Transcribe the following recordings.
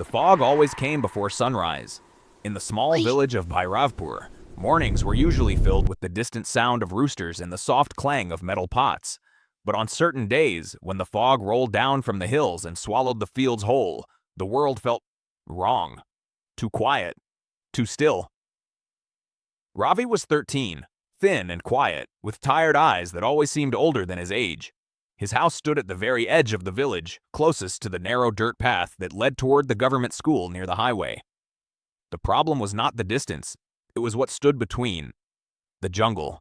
fog always came before sunrise. In the small village of Bhairavpur, mornings were usually filled with the distant sound of roosters and the soft clang of metal pots. But on certain days, when the fog rolled down from the hills and swallowed the fields whole, the world felt wrong. Too quiet. Too still. Ravi was 13, thin and quiet, with tired eyes that always seemed older than his age. His house stood at the very edge of the village, closest to the narrow dirt path that led toward the government school near the highway. The problem was not the distance, it was what stood between. The jungle.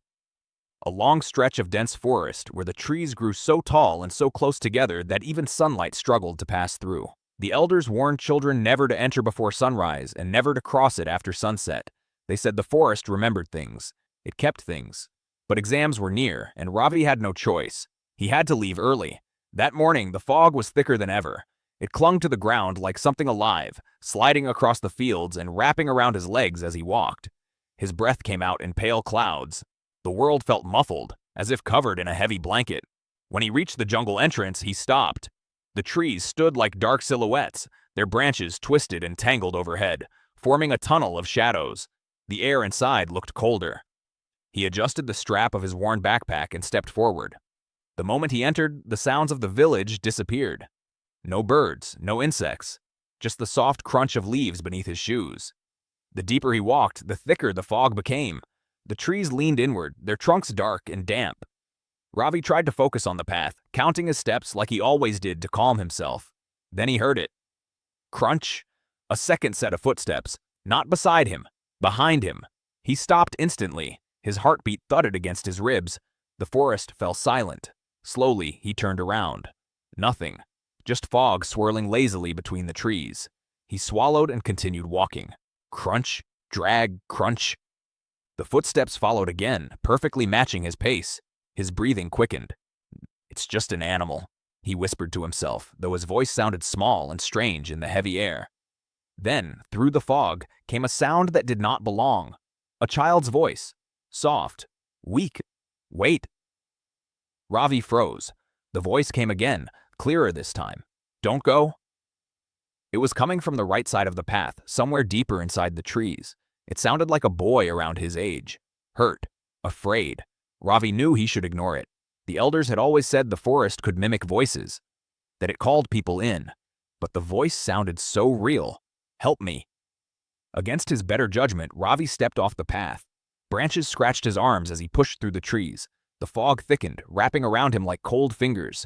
A long stretch of dense forest where the trees grew so tall and so close together that even sunlight struggled to pass through. The elders warned children never to enter before sunrise and never to cross it after sunset. They said the forest remembered things. It kept things. But exams were near, and Ravi had no choice. He had to leave early. That morning, the fog was thicker than ever. It clung to the ground like something alive, sliding across the fields and wrapping around his legs as he walked. His breath came out in pale clouds. The world felt muffled, as if covered in a heavy blanket. When he reached the jungle entrance, he stopped. The trees stood like dark silhouettes, their branches twisted and tangled overhead, forming a tunnel of shadows. The air inside looked colder. He adjusted the strap of his worn backpack and stepped forward. The moment he entered, the sounds of the village disappeared. No birds, no insects, just the soft crunch of leaves beneath his shoes. The deeper he walked, the thicker the fog became. The trees leaned inward, their trunks dark and damp. Ravi tried to focus on the path, counting his steps like he always did to calm himself. Then he heard it. Crunch. A second set of footsteps, not beside him, behind him. He stopped instantly. His heartbeat thudded against his ribs. The forest fell silent. Slowly, he turned around. Nothing. Just fog swirling lazily between the trees. He swallowed and continued walking. Crunch, drag, crunch. The footsteps followed again, perfectly matching his pace. His breathing quickened. "It's just an animal," he whispered to himself, though his voice sounded small and strange in the heavy air. Then, through the fog, came a sound that did not belong. A child's voice. Soft. Weak. "Wait." Ravi froze. The voice came again, clearer this time. "Don't go." It was coming from the right side of the path, somewhere deeper inside the trees. It sounded like a boy around his age. Hurt. Afraid. Ravi knew he should ignore it. The elders had always said the forest could mimic voices, that it called people in. But the voice sounded so real. "Help me." Against his better judgment, Ravi stepped off the path. Branches scratched his arms as he pushed through the trees. The fog thickened, wrapping around him like cold fingers.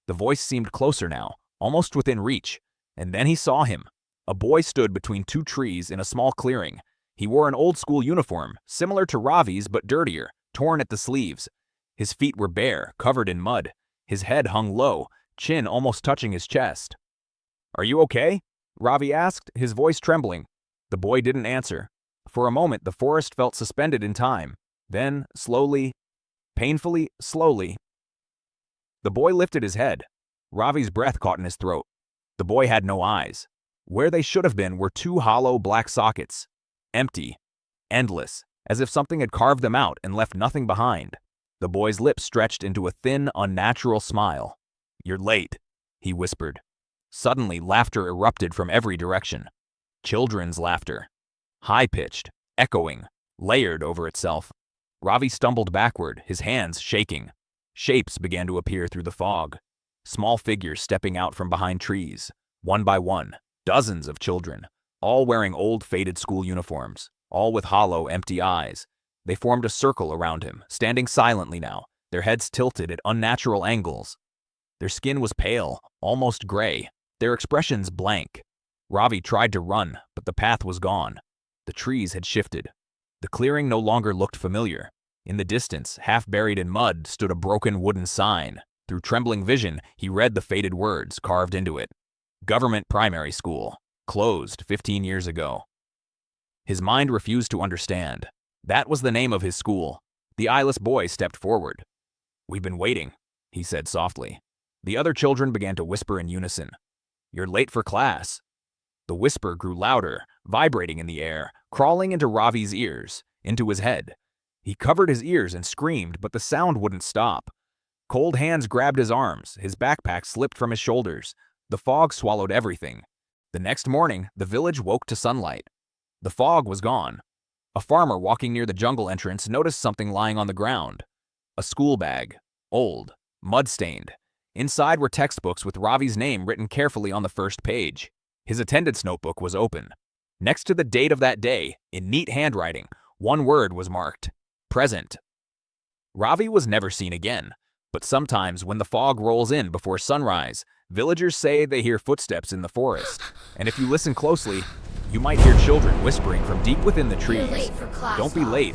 The voice seemed closer now, almost within reach. And then he saw him. A boy stood between two trees in a small clearing. He wore an old-school uniform, similar to Ravi's but dirtier, torn at the sleeves. His feet were bare, covered in mud. His head hung low, chin almost touching his chest. "Are you okay?" Ravi asked, his voice trembling. The boy didn't answer. For a moment, the forest felt suspended in time. Then, slowly, painfully, slowly, the boy lifted his head. Ravi's breath caught in his throat. The boy had no eyes. Where they should have been were two hollow black sockets. Empty. Endless. As if something had carved them out and left nothing behind. The boy's lips stretched into a thin, unnatural smile. "You're late," he whispered. Suddenly, laughter erupted from every direction. Children's laughter. High-pitched, echoing, layered over itself. Ravi stumbled backward, his hands shaking. Shapes began to appear through the fog. Small figures stepping out from behind trees. One by one, dozens of children, all wearing old faded school uniforms, all with hollow, empty eyes. They formed a circle around him, standing silently now, their heads tilted at unnatural angles. Their skin was pale, almost gray, their expressions blank. Ravi tried to run, but the path was gone. The trees had shifted. The clearing no longer looked familiar. In the distance, half buried in mud, stood a broken wooden sign. Through trembling vision, he read the faded words carved into it. Government Primary School. Closed 15 years ago. His mind refused to understand. That was the name of his school. The eyeless boy stepped forward. "We've been waiting," he said softly. The other children began to whisper in unison. "You're late for class." The whisper grew louder, vibrating in the air, crawling into Ravi's ears, into his head. He covered his ears and screamed, but the sound wouldn't stop. Cold hands grabbed his arms, his backpack slipped from his shoulders. The fog swallowed everything. The next morning, the village woke to sunlight. The fog was gone. A farmer walking near the jungle entrance noticed something lying on the ground. A school bag. Old. Mud-stained. Inside were textbooks with Ravi's name written carefully on the first page. His attendance notebook was open. Next to the date of that day, in neat handwriting, one word was marked: present. Ravi was never seen again, but sometimes when the fog rolls in before sunrise, villagers say they hear footsteps in the forest. And if you listen closely, you might hear children whispering from deep within the trees. You're late for class, Don't be Mom. late.